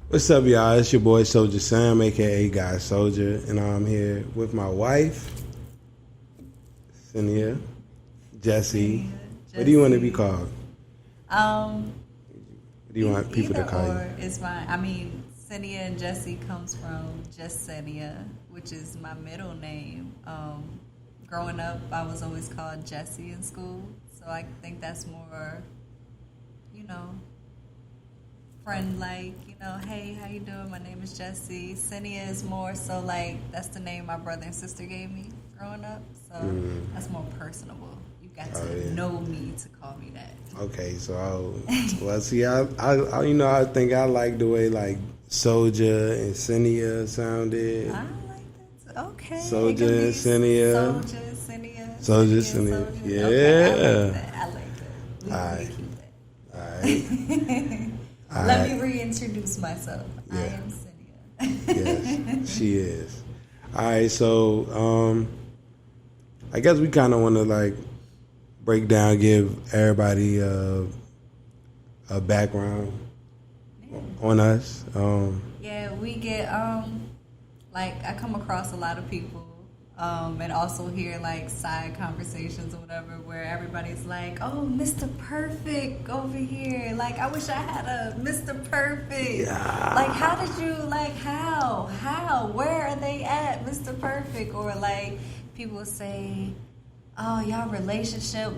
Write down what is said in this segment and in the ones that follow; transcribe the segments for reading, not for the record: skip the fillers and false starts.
What's up, y'all? It's your boy Soldier Sam, aka Guy Soldier, and I'm here with my wife, Senia, Jesse. What do you want to be called? What do you want people to call you? It's fine. I mean, Senia and Jesse comes from just Senia, which is my middle name. Growing up, I was always called Jesse in school, so I think that's more, friend-like, hey, how you doing? My name is Jesse. Senia is more so like, that's the name my brother and sister gave me growing up, so that's more personable. You got to know me to call me that. Okay, so I think I like the way like Souja and Senia sounded. I like that. Okay. Souja and Senia. Souja, Senia. Yeah. Okay, I like that. All right. Keep that. All right. Let me reintroduce myself. Yeah. I am Senia. Yes, she is. All right, so I guess we kind of want to like break down, give everybody a background on us. Yeah, we get I come across a lot of people. And also hear like side conversations or whatever where everybody's like, oh, Mr. Perfect over here. Like, I wish I had a Mr. Perfect. Yeah. Like, how did you, like, how? Where are they at, Mr. Perfect? Or like, people say, oh, y'all relationship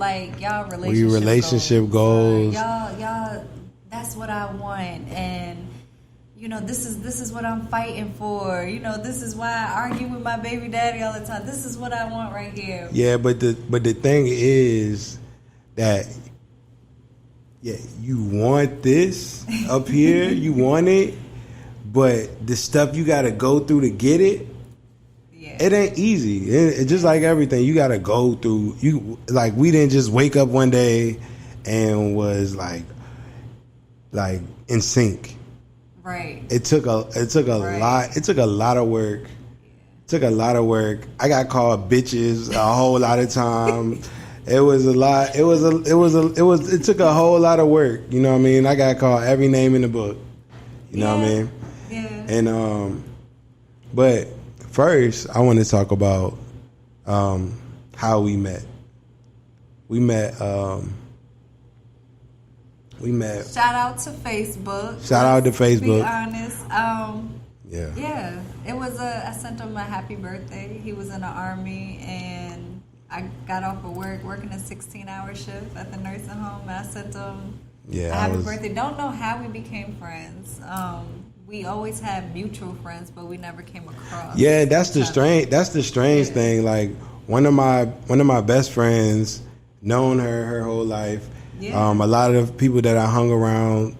goals. Y'all, that's what I want. And this is what I'm fighting for. This is why I argue with my baby daddy all the time. This is what I want right here. Yeah, but the thing is that you want this up here, you want it, but the stuff you got to go through to get it, it ain't easy. It's just like everything. You got to go through. We didn't just wake up one day and was like in sync. Right. It took a lot. It took a lot of work. I got called bitches a whole lot of time. It was a lot. It took a whole lot of work. You know what I mean? I got called every name in the book. You know what I mean? Yeah. And but first I want to talk about how we met. We met. Shout out to Facebook. To be honest. Yeah. It was I sent him a happy birthday. He was in the Army, and I got off of working a 16-hour shift at the nursing home, and I sent him a happy birthday. Don't know how we became friends. We always had mutual friends, but we never came across. Yeah, that's the strange thing. Like one of my best friends, known her whole life. Yeah. A lot of the people that I hung around,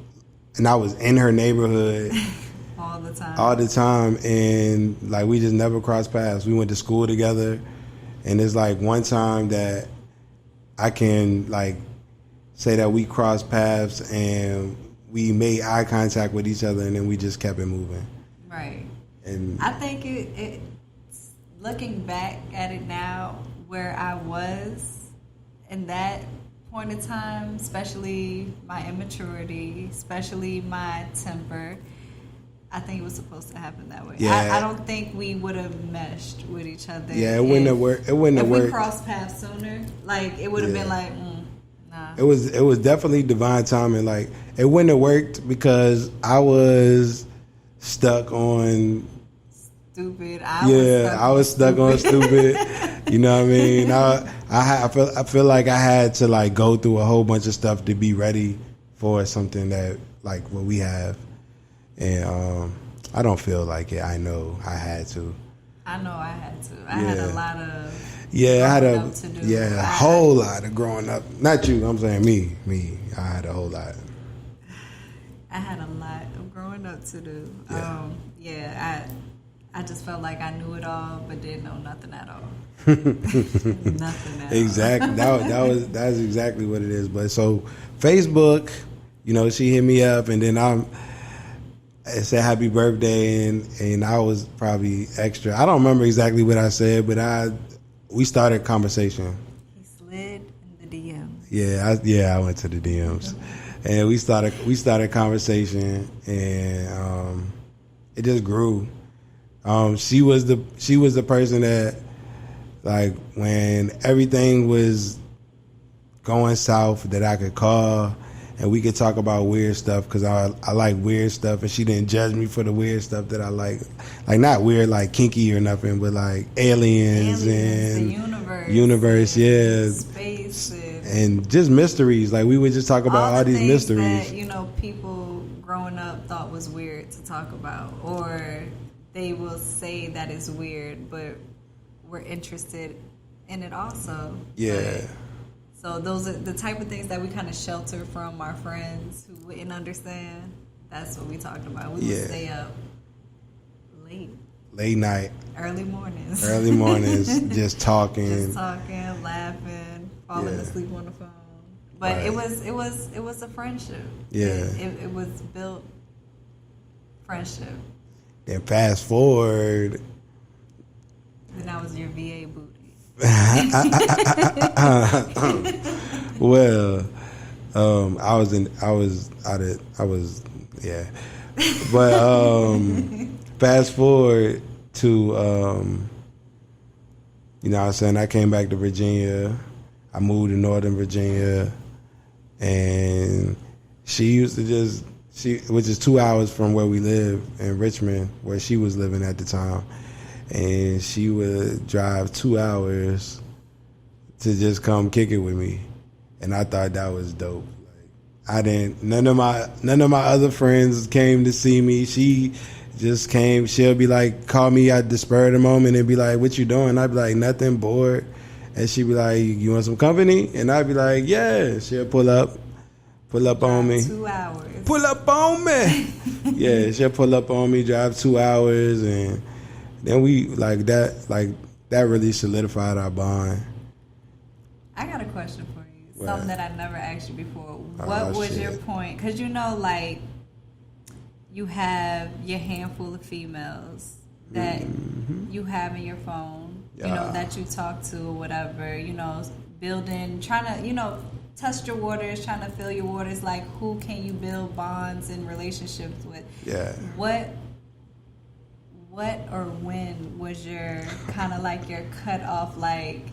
and I was in her neighborhood all the time, and like we just never crossed paths. We went to school together, and it's like one time that I can like say that we crossed paths and we made eye contact with each other, and then we just kept it moving. Right. And I think it looking back at it now, where I was in that point in time, especially my immaturity, especially my temper, I think it was supposed to happen that way. Yeah. I don't think we would have meshed with each other. Yeah, it wouldn't have worked. If we crossed paths sooner, like it would have been like, nah. It was definitely divine timing. Like it wouldn't have worked because I was stuck on stupid. I was stuck on stupid. You know what I mean? I feel like I had to like go through a whole bunch of stuff to be ready for something that like what we have, and I don't feel like it. I know I had to. I know I had to. I had a lot of to do. A whole lot of growing up. Not you. I'm saying me. I had a whole lot. I had a lot of growing up to do. Yeah. I just felt like I knew it all, but didn't know nothing at all. Nothing at exactly. all. That's exactly what it is. But so Facebook, she hit me up, and then I said happy birthday, and I was probably extra. I don't remember exactly what I said, but we started a conversation. He slid in the DMs. Yeah, I went to the DMs, And we started conversation, and it just grew. She was the person that, like, when everything was going south, that I could call and we could talk about weird stuff, because I like weird stuff, and she didn't judge me for the weird stuff that I like not weird like kinky or nothing, but like aliens and the universe, yeah, space, and just mysteries. Like, we would just talk about all these mysteries that, people growing up thought was weird to talk about, or they will say that it's weird, but we're interested in it also. Yeah. So those are the type of things that we kind of shelter from our friends who wouldn't understand. That's what we talked about. We would stay up late night, early mornings, just talking, laughing, falling asleep on the phone. But it was a friendship. Yeah, it was built friendship. Then fast forward, then I was your VA booty. Well, but fast forward to what I'm saying, I came back to Virginia. I moved to Northern Virginia, and she used to which is 2 hours from where we live in Richmond, where she was living at the time. And she would drive 2 hours to just come kick it with me, and I thought that was dope. Like, none of my other friends came to see me. She just came. She'll be like, call me at the spur of the moment and be like, "What you doing?" I'd be like, "Nothing, bored." And she'd be like, "You want some company?" And I'd be like, "Yeah." She'll pull up on me. 2 hours. Pull up on me. Yeah, she'll pull up on me, drive 2 hours, and then we that really solidified our bond. I got a question for you. Something that I never asked you before. What was your point? Because like, you have your handful of females that you have in your phone, that you talk to or whatever, building, trying to, test your waters, trying to fill your waters. Like, who can you build bonds and relationships with? Yeah. What or when was your kind of like your cutoff, like,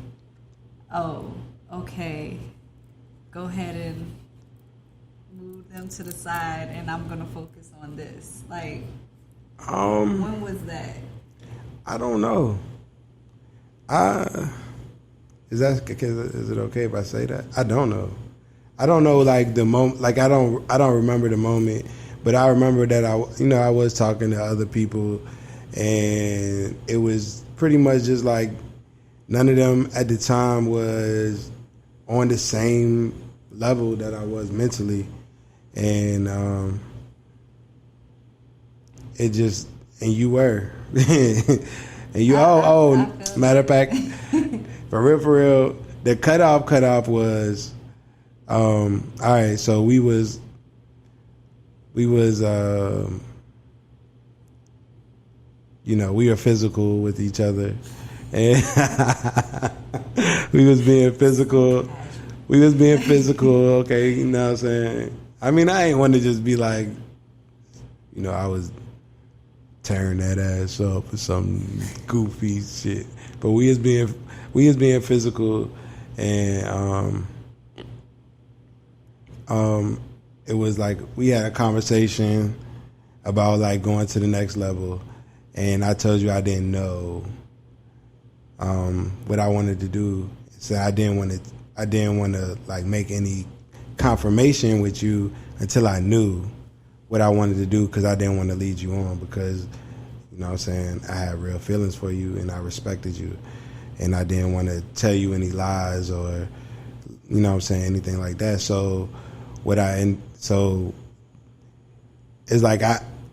oh, okay, go ahead and move them to the side and I'm going to focus on this? Like, when was that? I don't know. Is it okay if I say that? I don't know. I don't know, like, the moment. Like, I don't remember the moment, but I remember that I was talking to other people, and it was pretty much just like none of them at the time was on the same level that I was mentally, and and you were, and you matter of fact, for real, the cutoff was, all right. So we was. We were physical with each other, and we was being physical. Okay, you know what I'm saying? I mean, I ain't want to just be like, I was tearing that ass up for some goofy shit. But we was being physical, and it was like we had a conversation about like going to the next level, and I told you I didn't know what I wanted to do, so I didn't want to like make any confirmation with you until I knew what I wanted to do, because I didn't want to lead you on, because you know what I'm saying, I had real feelings for you and I respected you, and I didn't want to tell you any lies or anything like that. So it's like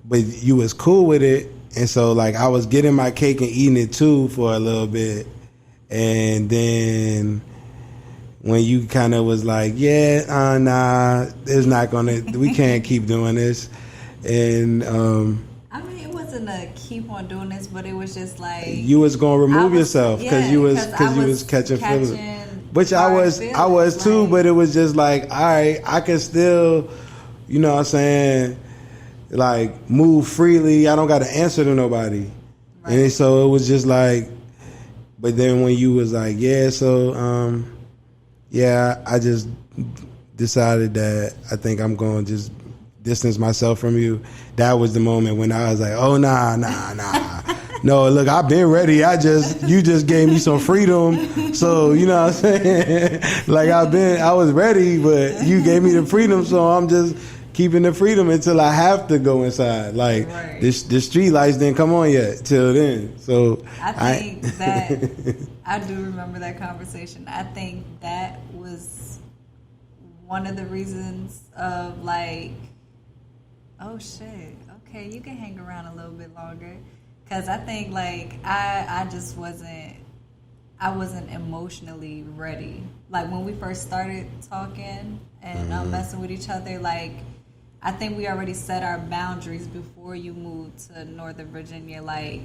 but you was cool with it, and so like I was getting my cake and eating it too for a little bit, and then when you kind of was like, nah, it's not we can't keep doing this, and I mean, it wasn't a keep on doing this, but it was just like you was gonna remove yourself because you was catching feelings. Which I was too, but it was just like, all right, I can still you know what I'm saying, like move freely. I don't got to answer to nobody. Right. And so it was just like, but then when you was like, yeah, so, yeah, I just decided that I think I'm going to just distance myself from you. That was the moment when I was like, oh, nah. No, look, I've been ready. You just gave me some freedom. So, you know what I'm saying? Like I was ready, but you gave me the freedom. So I'm just keeping the freedom until I have to go inside. Like the street lights didn't come on yet till then. So I think that I do remember that conversation. I think that was one of the reasons of like, oh shit, okay, you can hang around a little bit longer. Because I think like I just wasn't emotionally ready. Like when we first started talking and messing with each other, like I think we already set our boundaries before you moved to Northern Virginia. Like,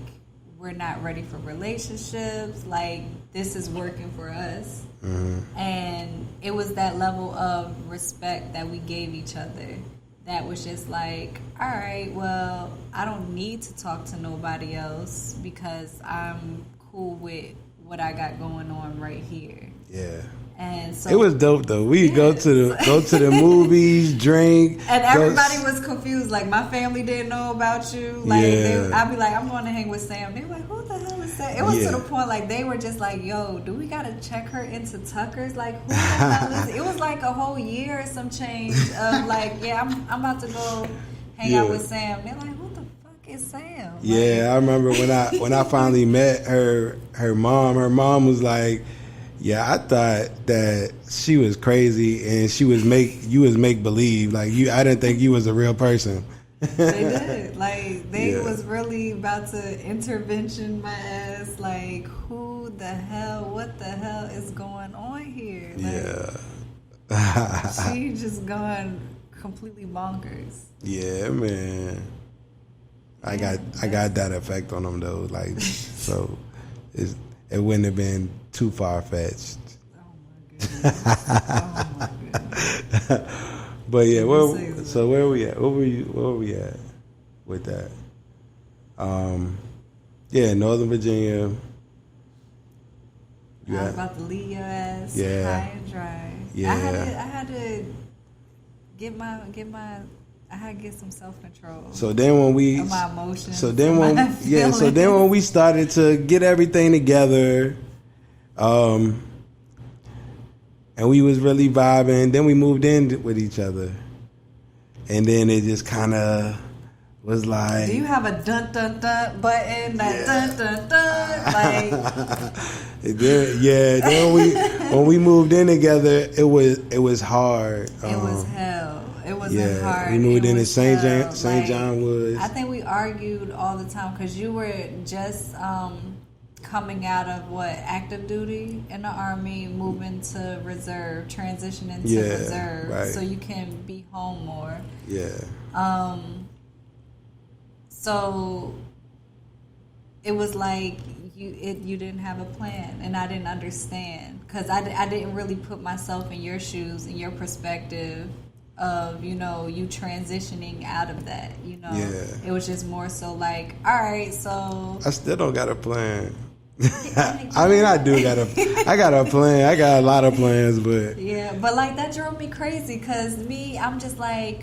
we're not ready for relationships. Like, this is working for us. Mm-hmm. And it was that level of respect that we gave each other that was just like, all right, well, I don't need to talk to nobody else because I'm cool with what I got going on right here. Yeah. And so it was dope though. We'd go to the movies, drink, and everybody was confused. Like my family didn't know about you. Like I'd be like, I'm going to hang with Sam. They were like, who the hell is Sam? It was to the point like they were just like, yo, do we gotta check her into Tucker's? Like who the hell is it? It was like a whole year or some change of like, yeah, I'm about to go hang out with Sam. They're like, who the fuck is Sam? Like, yeah, I remember when I finally met her mom. Her mom was like, yeah, I thought that she was crazy and you was make believe. Like I didn't think you was a real person. They did. Like they was really about to intervention my ass. Like what the hell is going on here? Like, yeah. She just gone completely bonkers. Yeah, man. I got that effect on them though. Like so it wouldn't have been too far-fetched. Oh my goodness. But yeah, so where we at? Where were we at with that? Yeah, Northern Virginia. I was about to leave your ass high and dry. Yeah. I had to get some self-control. So then when we of my emotions. So then when we started to get everything together, and we was really vibing, then we moved in with each other. And then it just kind of was like, do you have a dun dun dun button? That dun dun dun like then when we moved in together, it was hard. It was hell. It wasn't hard. We moved into St. John Woods. I think we argued all the time because you were just coming out of active duty in the Army, moving to reserve, transitioning to reserve, right. So you can be home more. Yeah. So it was like you didn't have a plan, and I didn't understand because I didn't really put myself in your shoes, in your perspective of, you transitioning out of that, It was just more so like, all right, so I still don't got a plan. I mean, I got a plan. I got a lot of plans, but yeah, but like that drove me crazy because I'm just like,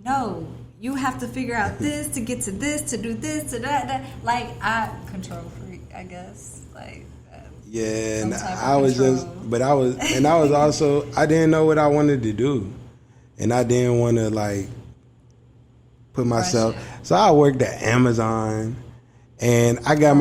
no, you have to figure out this to get to this, to do this, to that. Like I control freak, I guess. Like yeah, and I was also I didn't know what I wanted to do, and I didn't want to like put myself. So I worked at Amazon, and I got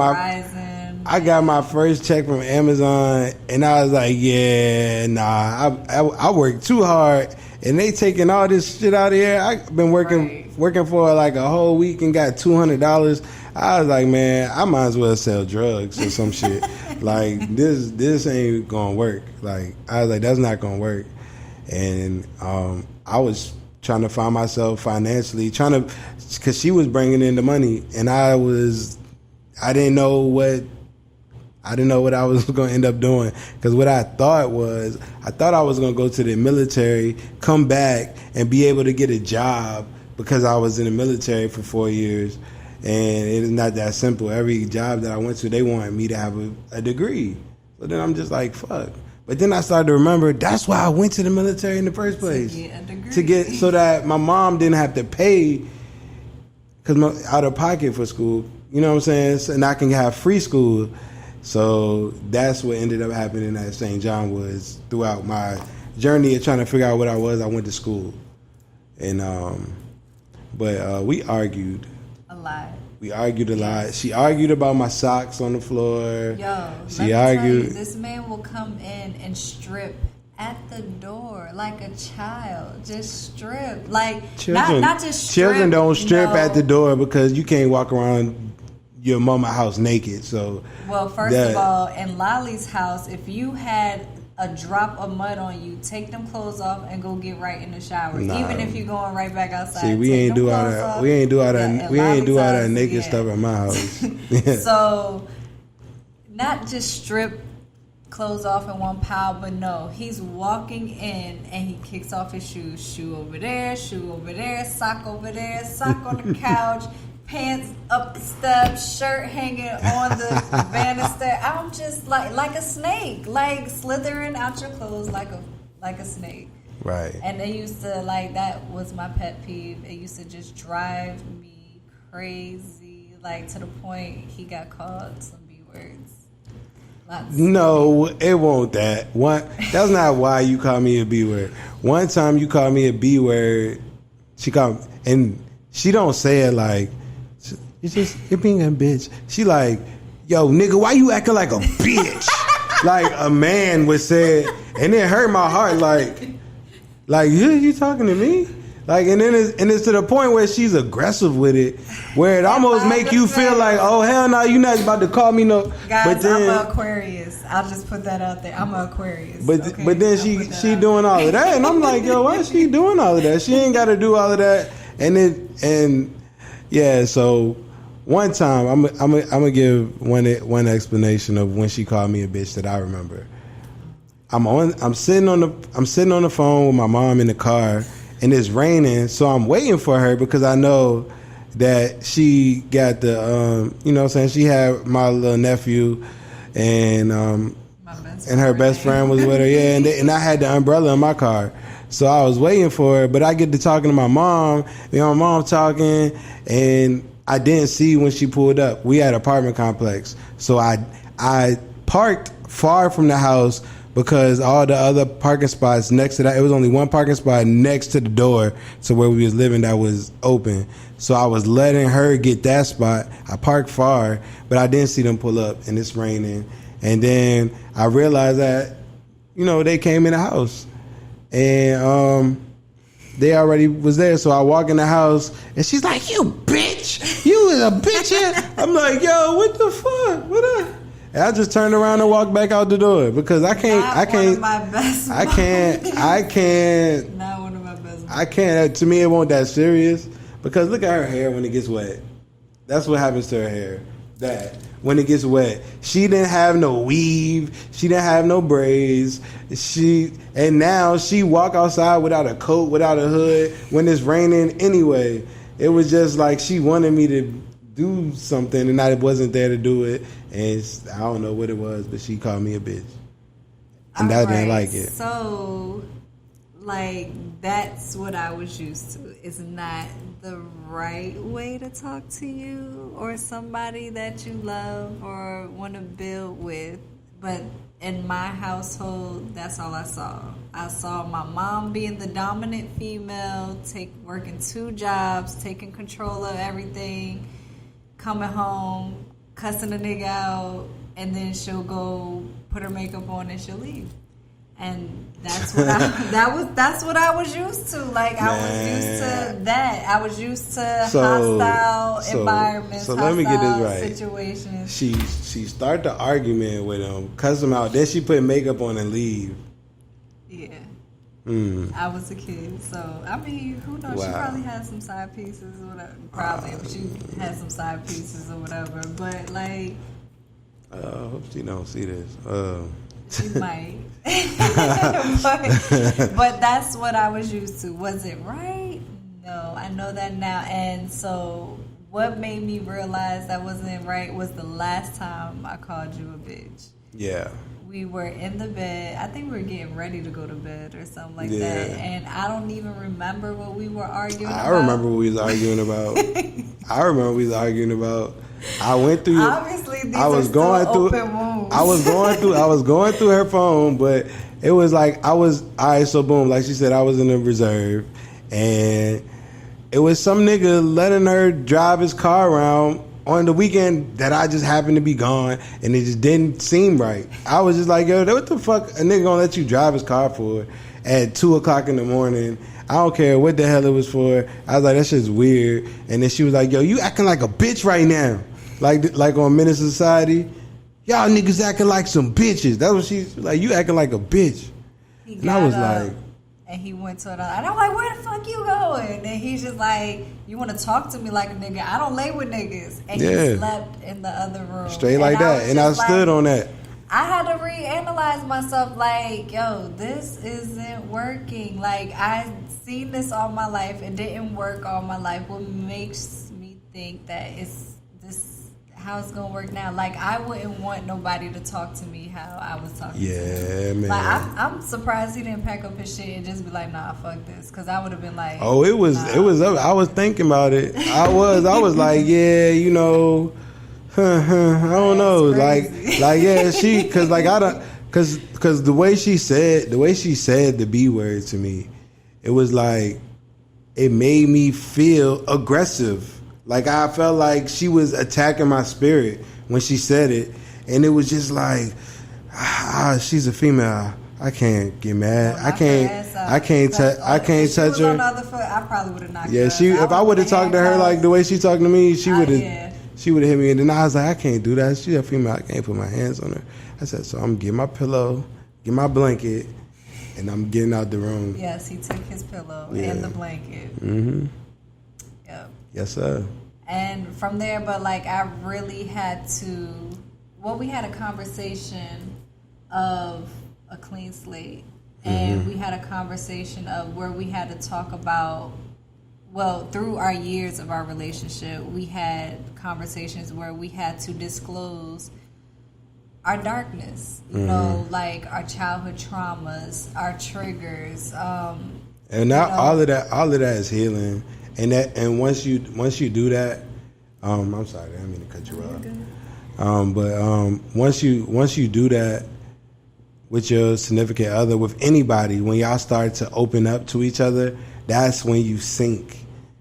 my first check from Amazon, and I was like, yeah, nah, I worked too hard, and they taking all this shit out of here. I've been working for like a whole week and got $200. I was like, man, I might as well sell drugs or some shit. Like this ain't gonna work. Like I was like, that's not gonna work. And I was trying to find myself financially, because she was bringing in the money, and I didn't know what I didn't know what I was going to end up doing. Because what I thought I was going to go to the military, come back, and be able to get a job because I was in the military for 4 years. And it is not that simple. Every job that I went to, they wanted me to have a degree. So then I'm just like, fuck. But then I started to remember, that's why I went to the military in the first place. To get so that my mom didn't have to pay out of pocket for school. You know what I'm saying? And I can have free school. So that's what ended up happening at St. John was throughout my journey of trying to figure out what I was. I went to school. And but we argued. A lot. We argued a lot. She argued about my socks on the floor. Yo, she argued. Tell you, this man will come in and strip at the door like a child. Just strip. Like, children, not just strip. Children don't strip at the door because you can't walk around your mama's house naked. So, well, first of all, in Lolly's house, if you had a drop of mud on you, take them clothes off and go get right in the shower. Nah. Even if you're going right back outside. See, we ain't do all that. We ain't do all that naked stuff at my house. So, not just strip clothes off in one pile, but no, he's walking in and he kicks off his shoes. Shoe over there, sock over there, sock on the couch. Pants up the steps, shirt hanging on the banister. I'm just like a snake, like slithering out your clothes like a snake. Right. And they used to that was my pet peeve. It used to just drive me crazy, to the point he got called some B words. No, it won't that. That's not why you call me a B word. One time you called me a B word, and she don't say it like, you're being a bitch. She like, yo, nigga, why you acting like a bitch? Like a man would say it, and it hurt my heart. Like you talking to me? And then it's to the point where she's aggressive with it, where it almost make you feel like, oh hell no, you not about to call me no. Guys, but then, I'm an Aquarius. I'll just put that out there. I'm an Aquarius. But then she doing all of that, and I'm like, yo, why is she doing all of that? She ain't got to do all of that, yeah. So one time, I'm gonna give one explanation of when she called me a bitch that I remember. I'm sitting on the phone with my mom in the car. And it's raining, so I'm waiting for her because I know that she got the, you know what I'm saying, she had my little nephew and her best friend was with her, yeah, and I had the umbrella in my car. So I was waiting for her, but I get to talking to my mom, my mom talking, and I didn't see when she pulled up. We had an apartment complex, so I parked far from the house because all the other parking spots next to that, it was only one parking spot next to the door to where we was living that was open. So I was letting her get that spot. I parked far, but I didn't see them pull up, and it's raining. And then I realized that, they came in the house. And they already was there. So I walk in the house, and she's like, you bitch! You was a bitch here! I'm like, yo, what the fuck? And I just turned around and walked back out the door because I can't. Not one of my best I can't. Not one of my best. I can't. To me, it won't that serious because look at her hair when it gets wet. That's what happens to her hair. That when it gets wet, she didn't have no weave. She didn't have no braids. And now she walk outside without a coat, without a hood when it's raining. Anyway, it was just like she wanted me to do something and I wasn't there to do it, and I don't know what it was, but she called me a bitch, and I didn't like it. So, that's what I was used to. It's not the right way to talk to you or somebody that you love or want to build with, but in my household, that's all I saw. I saw my mom being the dominant female, working 2 jobs, taking control of everything, coming home, cussing a nigga out, and then she'll go put her makeup on and she'll leave. And that's what that's what I was used to. I was used to that. I was used to hostile environments, so let me get this right. Situations. She started the argument with him, cuss him out, then she put makeup on and leave. Yeah. I was a kid, so who knows? Wow. She probably had some side pieces or whatever. She had some side pieces or whatever. But I hope she don't see this. She might. but that's what I was used to. Was it right? No, I know that now. And so what made me realize that wasn't right was the last time I called you a bitch. Yeah. We were in the bed. I think we were getting ready to go to bed or something like that. And I don't even remember what we were arguing about. I remember what we was arguing about. I went through. Obviously, these are still open wounds. I was going through her phone, but it was like all right. So boom, like she said, I was in the reserve, and it was some nigga letting her drive his car around on the weekend that I just happened to be gone, and it just didn't seem right. I was just like, yo, what the fuck a nigga gonna let you drive his car for at 2:00 in the morning? I don't care what the hell it was for. I was like, that shit's weird. And then she was like, yo, you acting like a bitch right now. Like on Menace Society. Y'all niggas acting like some bitches. That's what she's like, you acting like a bitch. And I was like... And he went to it, and I'm like, where the fuck you going? And he's just like, you want to talk to me like a nigga? I don't lay with niggas. And he slept in the other room. Straight like that. And I stood on that. I had to reanalyze myself like, yo, this isn't working. Like, I've seen this all my life. It didn't work all my life. What makes me think that it's this... how it's gonna work now? Like, I wouldn't want nobody to talk to me how I was talking to him. Man. Like, I'm surprised he didn't pack up his shit and just be like, nah, fuck this. Because I would have been like, oh, it was up. I was thinking about it. I was like, yeah, you know, I don't know. Like, yeah, because like I don't, because the way she said the B word to me, it was like, it made me feel aggressive. Like, I felt like she was attacking my spirit when she said it. And it was just like, she's a female. I can't get mad. I can't touch her. On the other foot, I probably would have knocked her. If I would have talked to her like the way she talked to me, she would have hit me. And then I was like, I can't do that. She's a female. I can't put my hands on her. I said, so I'm getting my pillow, get my blanket, and I'm getting out the room. Yes, he took his pillow and the blanket. Mm-hmm. Yep. Yes, sir. And from there, but like, I really had to, we had a conversation of a clean slate. And we had a conversation of where we had to talk about, through our years of our relationship, we had conversations where we had to disclose our darkness, you know, like our childhood traumas, our triggers. And now all of that is healing. And once you do that, I'm sorry, I didn't mean to cut you off. But once you do that with your significant other, with anybody, when y'all start to open up to each other, that's when you sink.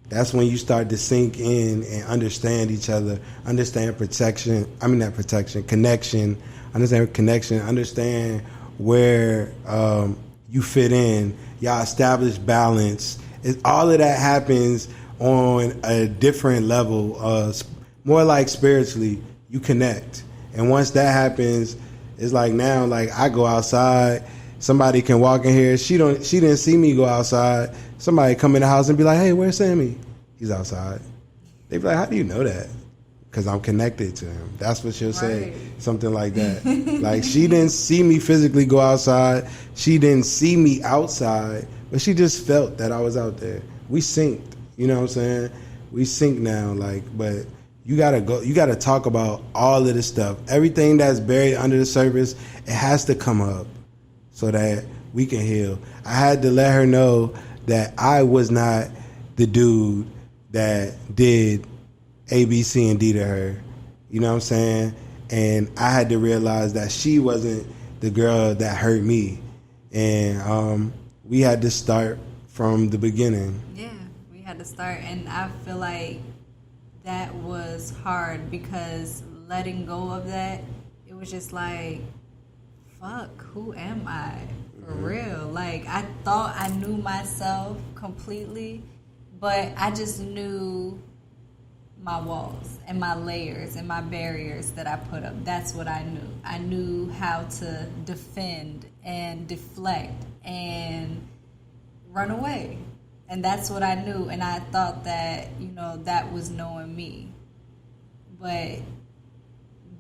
That's when you start to sink in and understand each other, understand connection, understand where you fit in, y'all establish balance. All of that happens on a different level, more like spiritually, you connect. And once that happens, it's like now, like I go outside, somebody can walk in here, she didn't see me go outside, somebody come in the house and be like, hey, where's Sammy? He's outside. They be like, how do you know that? Because I'm connected to him. That's what she'll say, something like that. Like, she didn't see me physically go outside, she didn't see me outside, but she just felt that I was out there. We synced, you know what I'm saying? We sync now, like, but you gotta talk about all of this stuff. Everything that's buried under the surface, it has to come up so that we can heal. I had to let her know that I was not the dude that did A, B, C, and D to her. You know what I'm saying? And I had to realize that she wasn't the girl that hurt me. And we had to start from the beginning. Yeah, we had to start. And I feel like that was hard because letting go of that, it was just like, fuck, who am I? For real. Like, I thought I knew myself completely, but I just knew my walls and my layers and my barriers that I put up. That's what I knew. I knew how to defend and deflect and run away. And that's what I knew. And I thought that, that was knowing me. But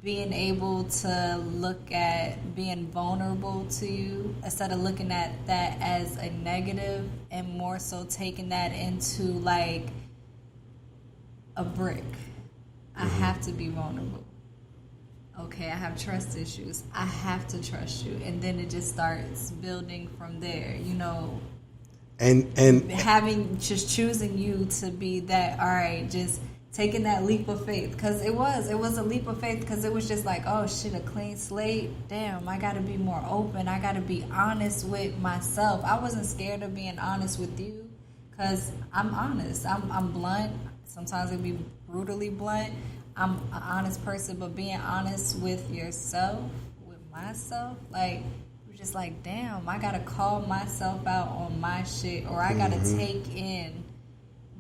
being able to look at being vulnerable to you instead of looking at that as a negative and more so taking that into like a brick. I have to be vulnerable. Okay, I have trust issues. I have to trust you. And then it just starts building from there, you know. And having, just choosing you to be that, all right, just taking that leap of faith, because it was a leap of faith, because it was just like, oh shit, a clean slate. Damn, I got to be more open. I got to be honest with myself. I wasn't scared of being honest with you, because I'm honest. I'm blunt. Sometimes it be brutally blunt. I'm an honest person, but being honest with yourself, with myself, like, just like, damn, I got to call myself out on my shit, or I got to take in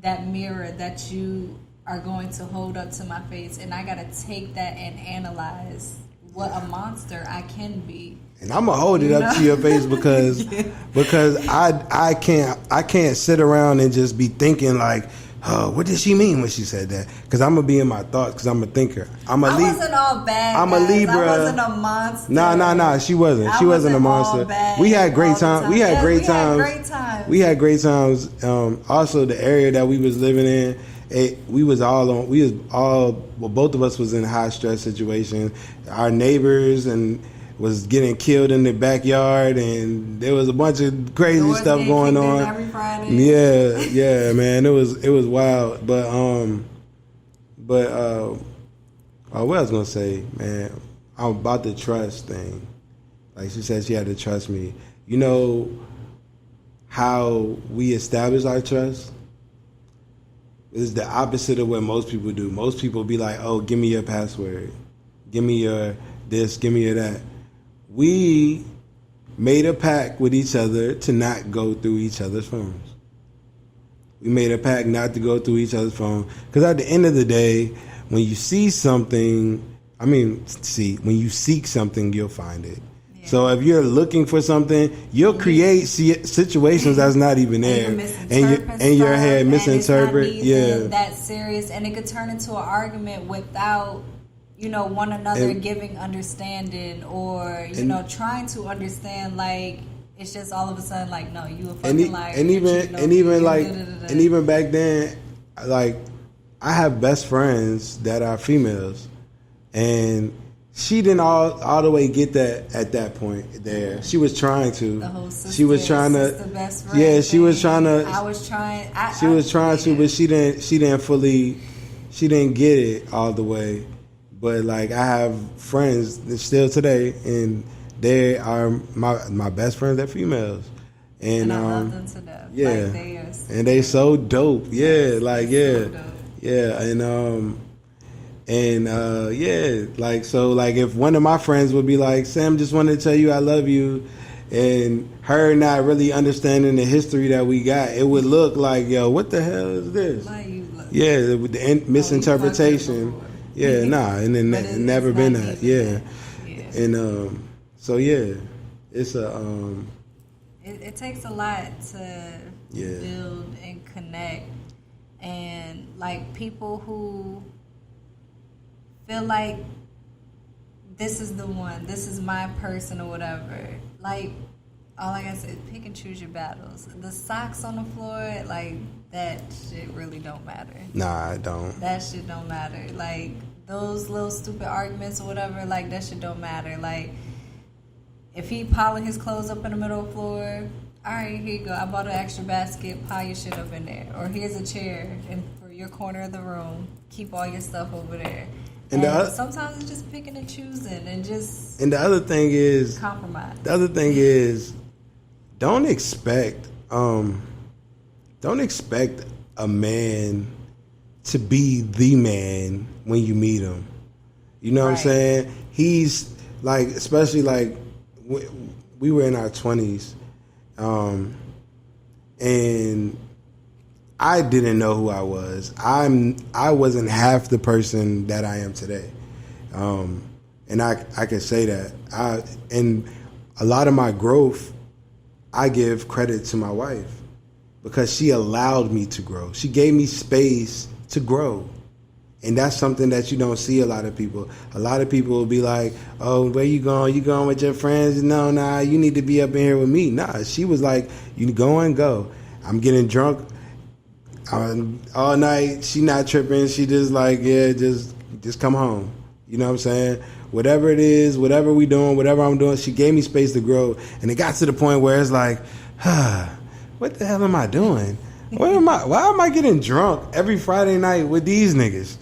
that mirror that you are going to hold up to my face, and I gotta take that and analyze what a monster I can be. And I'm gonna hold it up to your face because I can't sit around and just be thinking like, oh, what did she mean when she said that? Because I'm gonna be in my thoughts, because I'm a thinker. I wasn't all bad. I'm a Libra. I wasn't a monster. Nah. She wasn't. She wasn't a monster. We had great time. We had great times. We had great times. Also, the area that we was living in. Both of us was in high stress situation. Our neighbors and was getting killed in the backyard, and there was a bunch of crazy stuff going on. Every Friday. Yeah, man, it was wild. But what I was gonna say, man, about the trust thing. Like she said, she had to trust me. You know how we establish our trust? Is the opposite of what most people do. Most people be like, oh, give me your password. Give me your this, give me your that. We made a pact with each other to not go through each other's phones. We made a pact not to go through each other's phone. Because at the end of the day, when you see something, when you seek something, you'll find it. So if you're looking for something, you'll create situations that's not even there, and your head misinterpret. That serious, and it could turn into an argument without, one another giving understanding, or trying to understand. Like, it's just all of a sudden like, no, you a fucking liar. And even back then, like, I have best friends that are females, and she didn't all the way get that at that point there. She was trying to. The whole sister, she was trying to. Best friend yeah, she thing. was trying to. I was trying. She was trying to, but she didn't fully. She didn't get it all the way. But like, I have friends still today, and they are my best friends. They're females, and I love them to death. Yeah, like, they are and they so dope. Yeah, like so dope. yeah, like if one of my friends would be like, Sam, just wanted to tell you I love you, and her not really understanding the history that we got, it would look like, yo, what the hell is this? The misinterpretation. Yeah, and then never been that. Yeah. And it's a it takes a lot to build and connect, and like people who feel like this is the one, this is my person or whatever. Like I said, pick and choose your battles. The socks on the floor, like, that shit really don't matter. Nah, it don't. That shit don't matter. Like, those little stupid arguments or whatever, like, that shit don't matter. Like, if he piling his clothes up in the middle of the floor, all right, here you go. I bought an extra basket, pile your shit up in there. Or here's a chair for your corner of the room. Keep all your stuff over there. And sometimes it's just picking and choosing and just. And the other thing is compromise. The other thing is, don't expect a man to be the man when you meet him. You know what I'm saying? He's like, especially like we were in our 20s, and I didn't know who I was. I wasn't half the person that I am today, and I can say that. And a lot of my growth, I give credit to my wife, because she allowed me to grow. She gave me space to grow. And that's something that you don't see a lot of people. A lot of people will be like, oh, where you going? You going with your friends? No, nah, you need to be up in here with me. Nah, she was like, you go and go. I'm getting drunk all night. She not tripping. She just like, yeah, just come home. You know what I'm saying? Whatever it is, whatever we doing, whatever I'm doing, she gave me space to grow. And it got to the point where it's like, what the hell am I doing? Why am I getting drunk every Friday night with these niggas?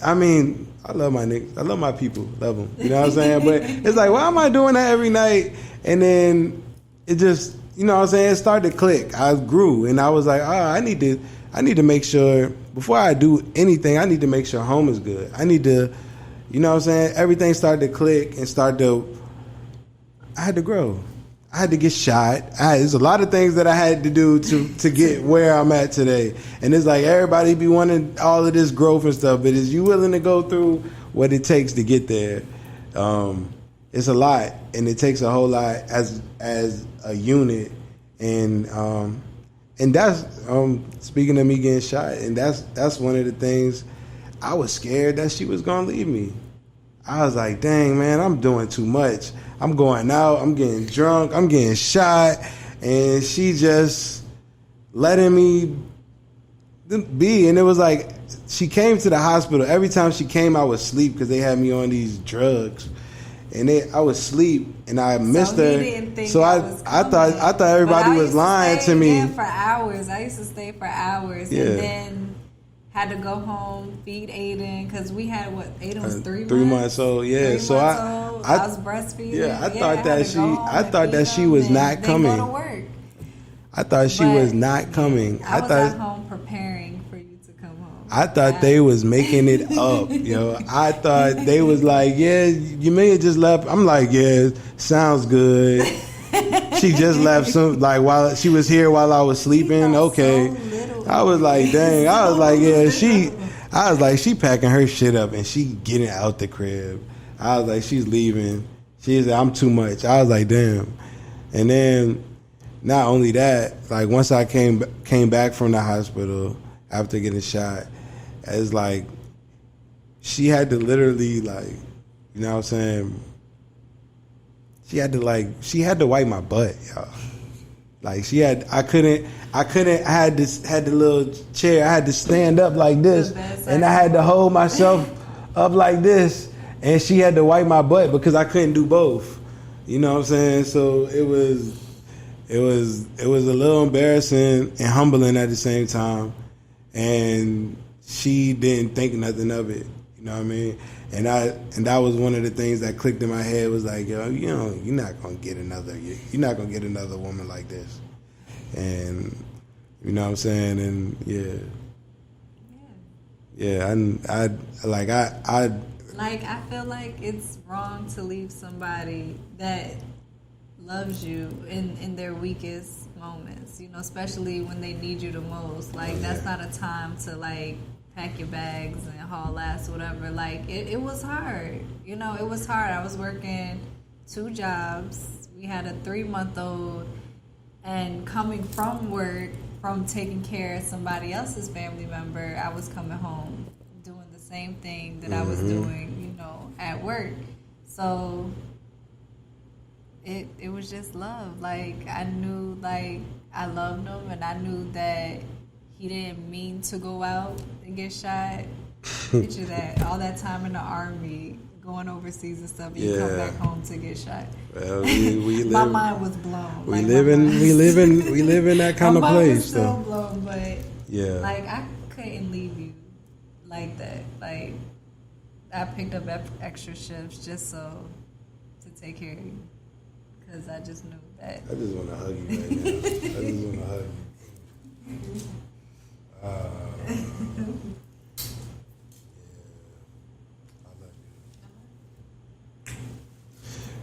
I mean, I love my niggas. I love my people. Love them. You know what I'm saying? But it's like, why am I doing that every night? And then it just, you know what I'm saying? It started to click. I grew, and I was like, I need to make sure, before I do anything, I need to make sure home is good. I need to, you know what I'm saying? Everything started to click and I had to grow. I had to get shot. There's a lot of things that I had to do to get where I'm at today. And it's like everybody be wanting all of this growth and stuff, but is you willing to go through what it takes to get there? It's a lot, and it takes a whole lot as a unit. And that's speaking of me getting shot, and that's one of the things. I was scared that she was gonna leave me. I was like, dang, man, I'm doing too much. I'm going out, I'm getting drunk, I'm getting shot, and she just letting me be. And it was like, she came to the hospital. Every time she came, I would sleep because they had me on these drugs. And I would sleep, and I missed her. So I thought everybody was lying to me. For hours. I used to stay for hours, and then had to go home, feed Aiden, because we had Aiden was 3 months. 3 months old, yeah. So I was breastfeeding. Yeah, I thought that she was not coming. Go to work. I thought she was not coming. I was at home preparing for you to come home. I thought they was making it up, yo. I thought they was like, yeah, you may have just left. I'm like, yeah, sounds good. She just left while she was here while I was sleeping. Okay. I was like, dang. I was like, yeah, she packing her shit up and she getting out the crib. I was like, she's leaving. She said, I'm too much. I was like, damn. And then not only that, like once I came back from the hospital after getting shot, it's like she had to literally like, you know what I'm saying? She had to wipe my butt, y'all. Like I had the little chair. I had to stand up like this, and I had to hold myself up like this, and she had to wipe my butt because I couldn't do both. You know what I'm saying? So it was a little embarrassing and humbling at the same time, and she didn't think nothing of it. You know what I mean? And that was one of the things that clicked in my head was like, yo, you're not gonna get another woman like this. And you know what I'm saying? And I feel like it's wrong to leave somebody that loves you in their weakest moments, especially when they need you the most. Like, that's not a time to like pack your bags and haul ass, whatever. Like, it was hard. It was hard. I was working 2 jobs. We had a 3-month-old, and coming from work, from taking care of somebody else's family member, I was coming home doing the same thing that I was doing, at work. So it was just love. Like, I knew, like, I loved him, and I knew that he didn't mean to go out and get shot. Picture that. All that time in the Army, going overseas and stuff, you come back home to get shot. Well, we live, my mind was blown. We live in that kind of place. My mind was still blown, but like, I couldn't leave you like that. Like, I picked up extra shifts just to take care of you, because I just knew that. I just want to hug you right now. I just want to hug you.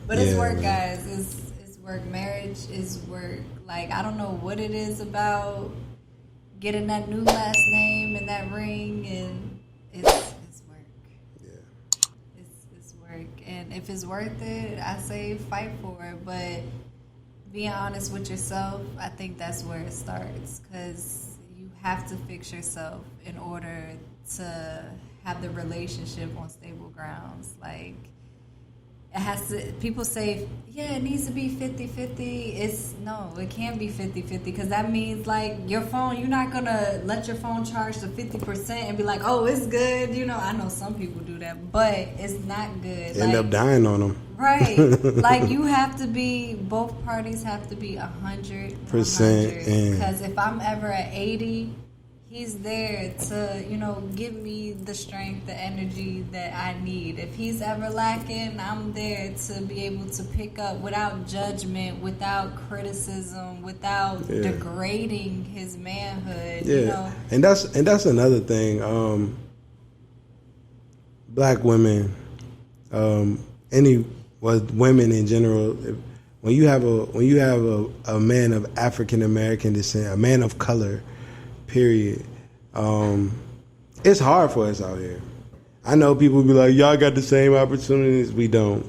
But it's work, guys. It's work. Marriage is work. Like, I don't know what it is about getting that new last name and that ring, and it's work. Yeah. It's work. And if it's worth it, I say fight for it. But being honest with yourself, I think that's where it starts, because you have to fix yourself in order to have the relationship on stable grounds. Like, it has to, people say, yeah, it needs to be 50-50. No, it can't be 50-50 because that means, like, your phone, you're not going to let your phone charge to 50% and be like, oh, it's good. You know, I know some people do that, but it's not good. End up dying on them. Right. Like, you have to be, both parties have to be 100%. Because if I'm ever at 80, he's there to, you know, give me the strength, the energy that I need. If he's ever lacking, I'm there to be able to pick up without judgment, without criticism, without degrading his manhood. Yeah, you know? and that's another thing. Black women, women in general. When you have a man of African American descent, a man of color. Period. It's hard for us out here. I know people be like, y'all got the same opportunities. We don't.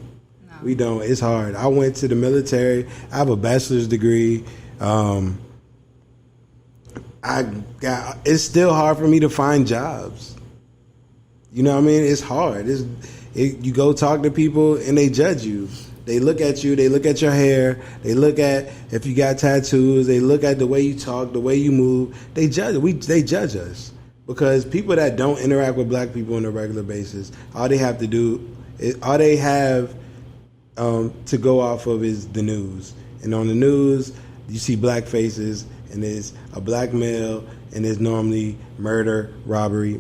No. We don't. It's hard. I went to the military. I have a bachelor's degree. It's still hard for me to find jobs. You know what I mean? It's hard. You go talk to people and they judge you. They look at you, they look at your hair, they look at if you got tattoos, they look at the way you talk, the way you move. They judge us. Because people that don't interact with black people on a regular basis, all they have to go off of is the news. And on the news, you see black faces, and there's a black male, and there's normally murder, robbery.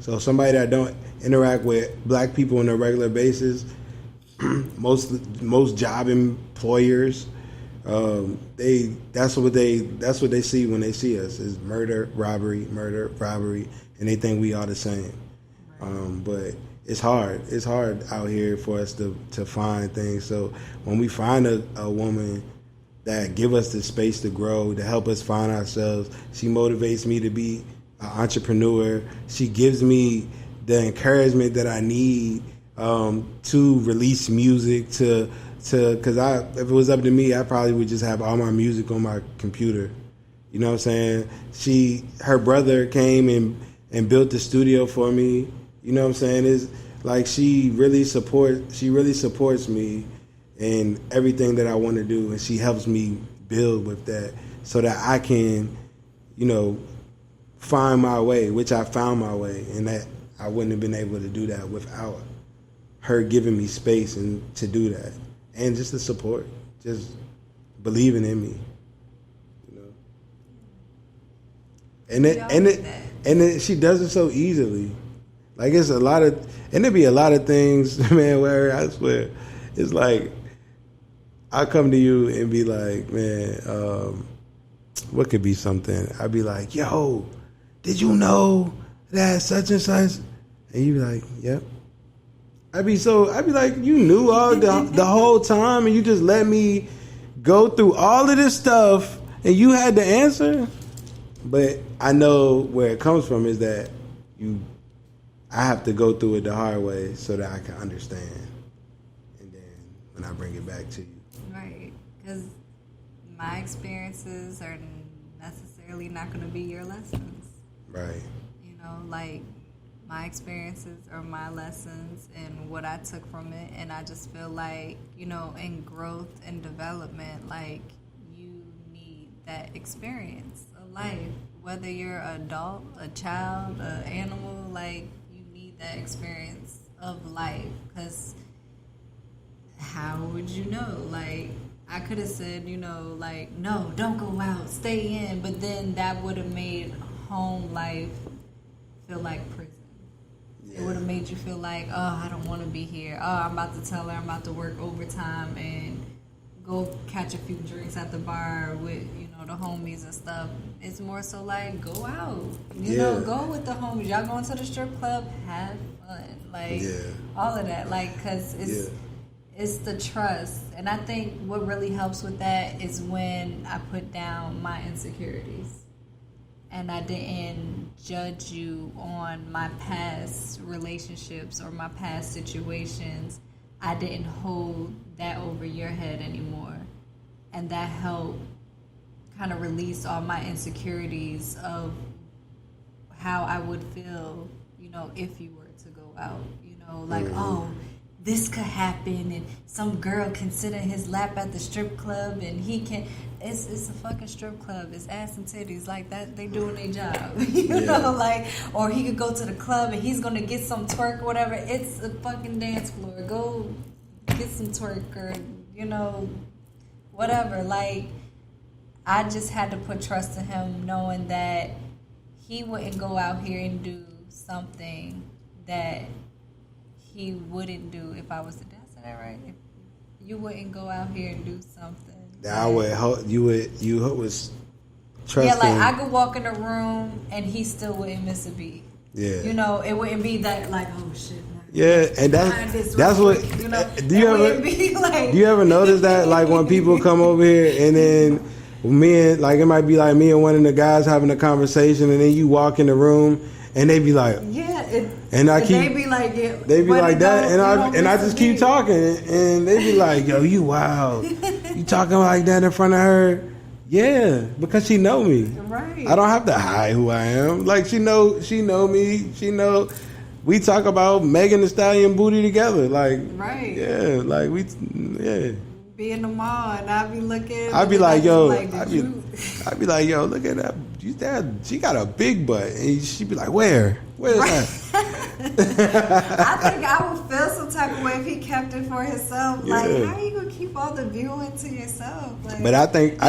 So somebody that don't interact with black people on a regular basis, most job employers, that's what they see when they see us is murder, robbery, and they think we are the same. But it's hard. It's hard out here for us to find things. So when we find a woman that give us the space to grow, to help us find ourselves, she motivates me to be an entrepreneur. She gives me the encouragement that I need to release music because if it was up to me, I probably would just have all my music on my computer. You know what I'm saying? Her brother came and built the studio for me. You know what I'm saying? It's like she really supports me in everything that I want to do, and she helps me build with that so that I can, you know, find my way, which I found my way, and that I wouldn't have been able to do that without her giving me space and to do that, and just the support, just believing in me, you know. She does it so easily. Like it's a lot of, and there be a lot of things, man. Where I swear, it's like I come to you and be like, man, what could be something? I'd be like, yo, did you know that such and such? And you be like, yep. I'd be like, you knew all the whole time and you just let me go through all of this stuff and you had the answer? But I know where it comes from is that I have to go through it the hard way so that I can understand. And then when I bring it back to you. Right. Because my experiences are necessarily not going to be your lessons. Right. You know, like my experiences are my lessons and what I took from it. And I just feel like, you know, in growth and development, like you need that experience of life. Whether you're an adult, a child, an animal, like you need that experience of life. Because how would you know? Like, I could have said, you know, like, no, don't go out, stay in. But then that would have made home life feel like prison. Yeah. It would have made you feel like, oh, I don't want to be here. Oh, I'm about to tell her I'm about to work overtime and go catch a few drinks at the bar with, you know, the homies and stuff. It's more so like, go out. You know, go with the homies. Y'all going to the strip club, have fun. Like, all of that. Like, because it's the trust. And I think what really helps with that is when I put down my insecurities. And I didn't judge you on my past relationships or my past situations. I didn't hold that over your head anymore. And that helped kind of release all my insecurities of how I would feel, if you were to go out, like, oh, this could happen, and some girl can sit in his lap at the strip club, and he can. It's a fucking strip club. It's ass and titties like that. They doing their job, like, or he could go to the club and he's gonna get some twerk or whatever. It's a fucking dance floor. Go get some twerk or whatever. Like, I just had to put trust in him, knowing that he wouldn't go out here and do something that he wouldn't do if I was to dance. Is that right? If you wouldn't go out here and do something. I would hope you was trusting. Yeah, like I could walk in a room and he still wouldn't miss a beat. Yeah. It wouldn't be that like, oh shit. Yeah, and that's what. Do you ever notice that, like, when people come over here and then it might be like me and one of the guys having a conversation, and then you walk in the room and they be like, they be like that, and I just keep talking, and they be like, yo, you wild, you talking like that in front of her? Yeah, because she know me. Right. I don't have to hide who I am. Like, she know me. She know. We talk about Megan Thee Stallion booty together. Like, right. Yeah, like be in the mall and I'd be looking. I'd be like, yo, look at that. She got a big butt. And she'd be like, where? Where's that? I think I would feel some type of way if he kept it for himself. Like, how are you gonna keep all the viewing to yourself? Like, but I think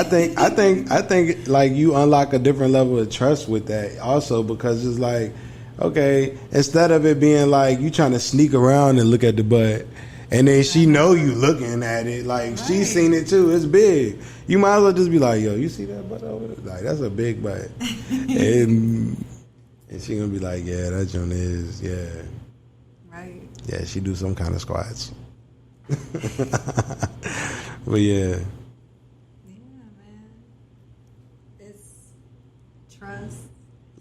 like you unlock a different level of trust with that also, because it's like, okay, instead of it being like you trying to sneak around and look at the butt, and then she know you looking at it, like she's seen it too, it's big. You might as well just be like, yo, you see that butt over there? Like, that's a big butt. and she gonna be like, yeah, that joint is, yeah. Right. Yeah, she do some kind of squats. But yeah. Yeah, man. It's trust.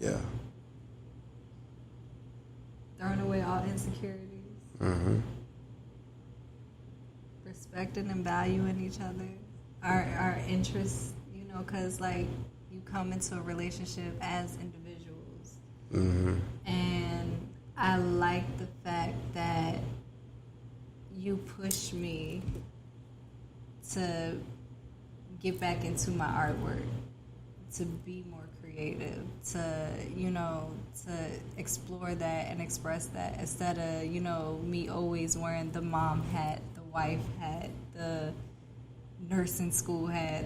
Yeah. Throwing away all insecurities. Mm-hmm. Respecting and valuing each other. Our interests, because, like, you come into a relationship as individuals. Mm-hmm. And I like the fact that you push me to get back into my artwork, to be more creative, to explore that and express that, instead of, me always wearing the mom hat, the wife hat, the nursing school hat,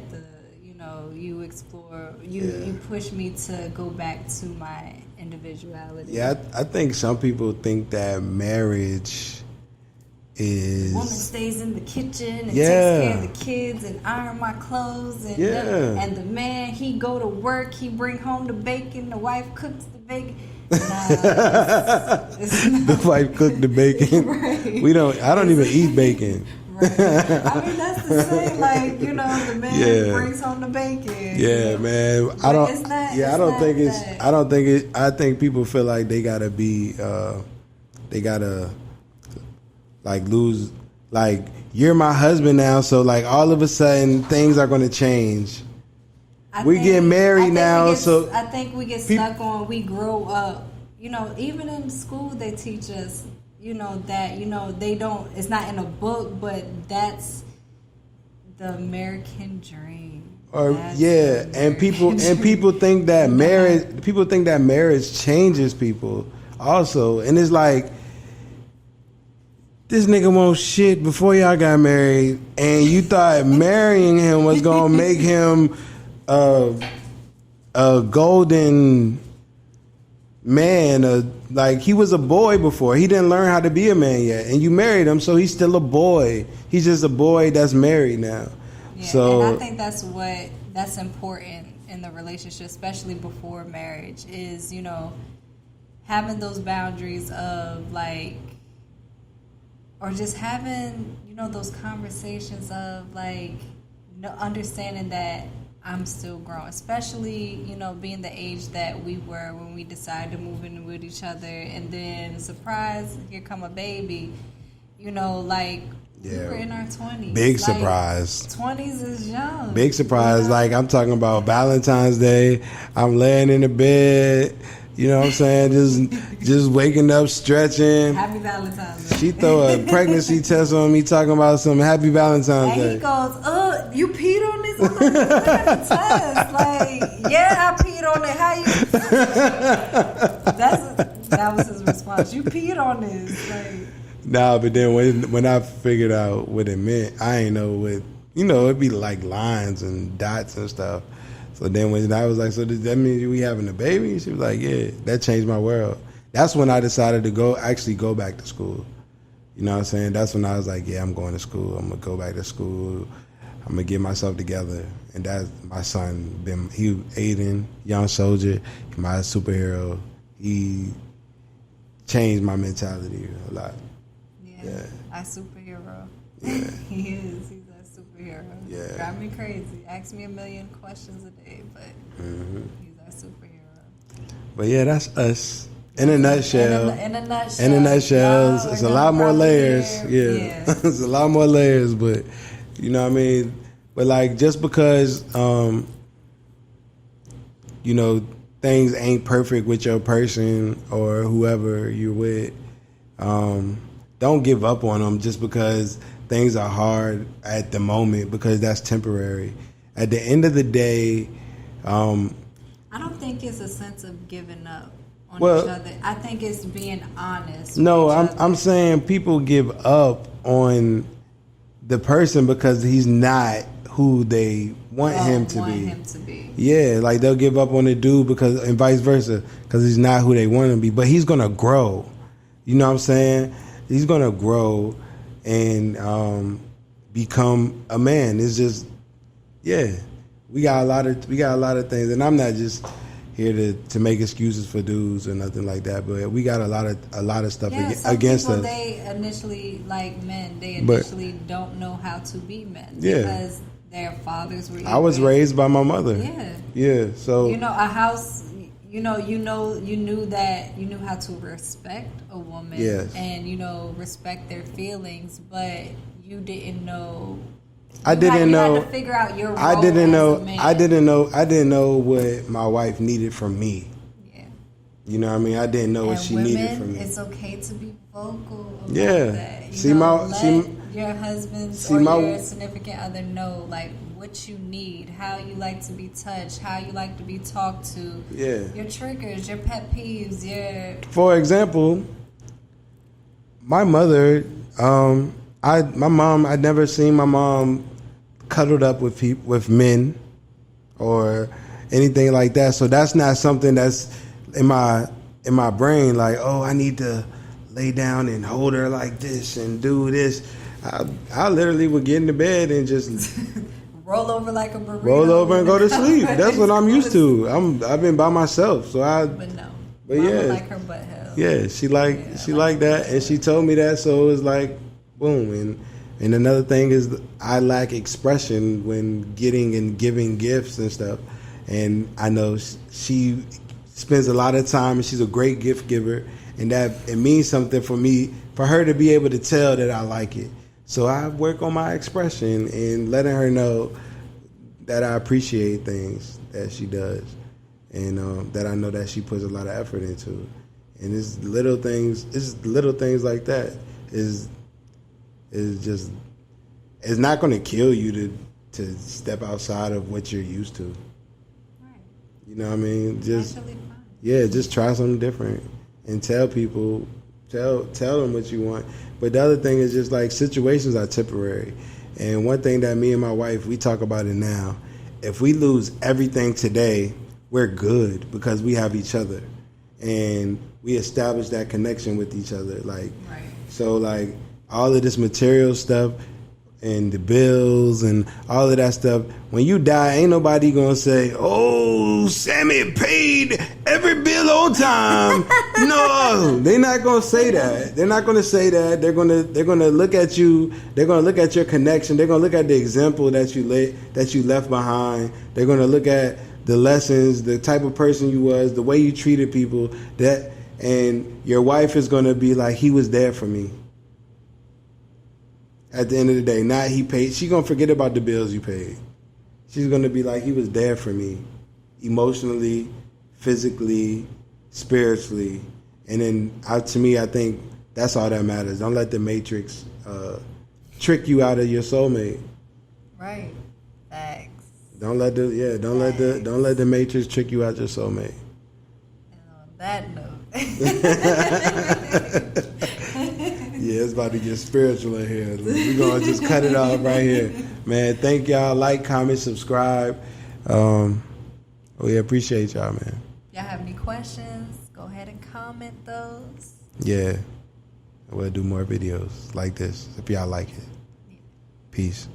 you explore, you push me to go back to my individuality. Yeah, I think some people think that marriage is... The woman stays in the kitchen and takes care of the kids and iron my clothes, and and the man, he go to work, he bring home the bacon, the wife cooks the bacon. Nah, it's the wife cooked the bacon. Right. I don't even eat bacon. Right. I mean, that's the same. Like, the man brings home the bacon. Yeah, man. I think people feel like they gotta be, like, lose, like, you're my husband now, so, like, all of a sudden things are gonna change. We get married now, so I think we get stuck on, we grow up. Even in school they teach us, that, they don't, it's not in a book, but that's the American dream. People think that marriage changes people also. And it's like, this nigga won't shit before y'all got married, and you thought marrying him was gonna make him a golden man, like, he was a boy before. He didn't learn how to be a man yet, and you married him, so he's still a boy. He's just a boy that's married now. Yeah, so, and I think that's important in the relationship, especially before marriage, is having those boundaries of, like, or just having those conversations of, like, understanding that I'm still growing, especially, being the age that we were when we decided to move in with each other, and then, surprise, here come a baby, we were in our 20s. Big surprise. 20s is young. Big surprise. Like, I'm talking about Valentine's Day. I'm laying in the bed, You know what I'm saying? Just waking up, stretching. Happy Valentine's Day. She throw a pregnancy test on me talking about some Happy Valentine's Day. And he goes, you peed on this? I'm like, look at the test. Like, yeah, I peed on it. How you? That was his response. You peed on this. Like, nah, but then when I figured out what it meant, I ain't know what, it'd be like lines and dots and stuff. So then when I was like, so does that mean we having a baby? She was like, yeah, that changed my world. That's when I decided to go back to school. You know what I'm saying? That's when I was like, yeah, I'm going to school. I'm going to go back to school. I'm going to get myself together. And that's my son, Aiden, young soldier, my superhero. He changed my mentality a lot. Yeah. A superhero. Yeah. He is. He's a superhero. Yeah. Drive me crazy. Ask me a million questions a day, but he's our superhero. But yeah, that's us. In a nutshell. In a nutshell. In a nutshell, it's a lot more layers. Yeah. It's a lot more layers, but you know what I mean? But like just because things ain't perfect with your person or whoever you're with, don't give up on them just because things are hard at the moment, because that's temporary. At the end of the day, I don't think it's a sense of giving up on each other. I think it's being honest. No, I'm saying people give up on the person because he's not who they want him to be. Yeah, like they'll give up on the dude and vice versa, because he's not who they want him to be. But he's gonna grow. You know what I'm saying? He's gonna grow and become a man. It's just, we got a lot of things, and I'm not just here to make excuses for dudes or nothing like that, but we got a lot of stuff against people, us. They initially, like men, don't know how to be men because their fathers were. I was raised by my mother. Yeah. So a house. You knew how to respect a woman, and respect their feelings, but you didn't know. You had to figure out your role as a man. I didn't know what my wife needed from me. Yeah. You know what I mean? I didn't know what she needed from me. It's okay to be vocal about that. Let your husband or your significant other know like what you need, how you like to be touched, how you like to be talked to. Yeah. Your triggers, your pet peeves, For example, my mother, I'd never seen my mom cuddled up with men or anything like that. So that's not something that's in my brain. Like, oh, I need to lay down and hold her like this and do this. I literally would get into bed and just roll over like a burrito. Roll over and go to sleep. That's what I'm used to. I've been by myself, so But Mama like her butt hell. Yeah, she like that, and she told me that, so it was like, boom. And another thing is I lack expression when getting and giving gifts and stuff, and I know she spends a lot of time, and she's a great gift giver, and that it means something for me, for her to be able to tell that I like it. So I work on my expression and letting her know that I appreciate things that she does, and that I know that she puts a lot of effort into. And it's little things like that is just, it's not going to kill you to step outside of what you're used to. Right. You know what I mean? Just try something different and tell people, tell them what you want. But the other thing is just like situations are temporary. And one thing that me and my wife, we talk about it now, if we lose everything today, we're good because we have each other. And we establish that connection with each other. Like, right. So like all of this material stuff and the bills and all of that stuff, when you die, ain't nobody gonna say, oh, Sammy paid every bill on time. No, they're not gonna say that. They're not gonna say that. They're gonna look at you. They're gonna look at your connection. They're gonna look at the example that you left behind. They're gonna look at the lessons, the type of person you was, the way you treated people. And your wife is gonna be like, he was there for me. At the end of the day, not he paid. She's going to forget about the bills you paid. She's going to be like, he was there for me emotionally, physically, spiritually, and then to me, I think that's all that matters. Don't let the Matrix trick you out of your soulmate. Right. Thanks. Don't let the Matrix trick you out your soulmate. And on that note. Yeah, it's about to get spiritual in here. We're going to just cut it off right here. Man, thank y'all. Like, comment, subscribe. We appreciate y'all, man. Y'all have any questions? Go ahead and comment those. Yeah. We'll do more videos like this if y'all like it. Peace.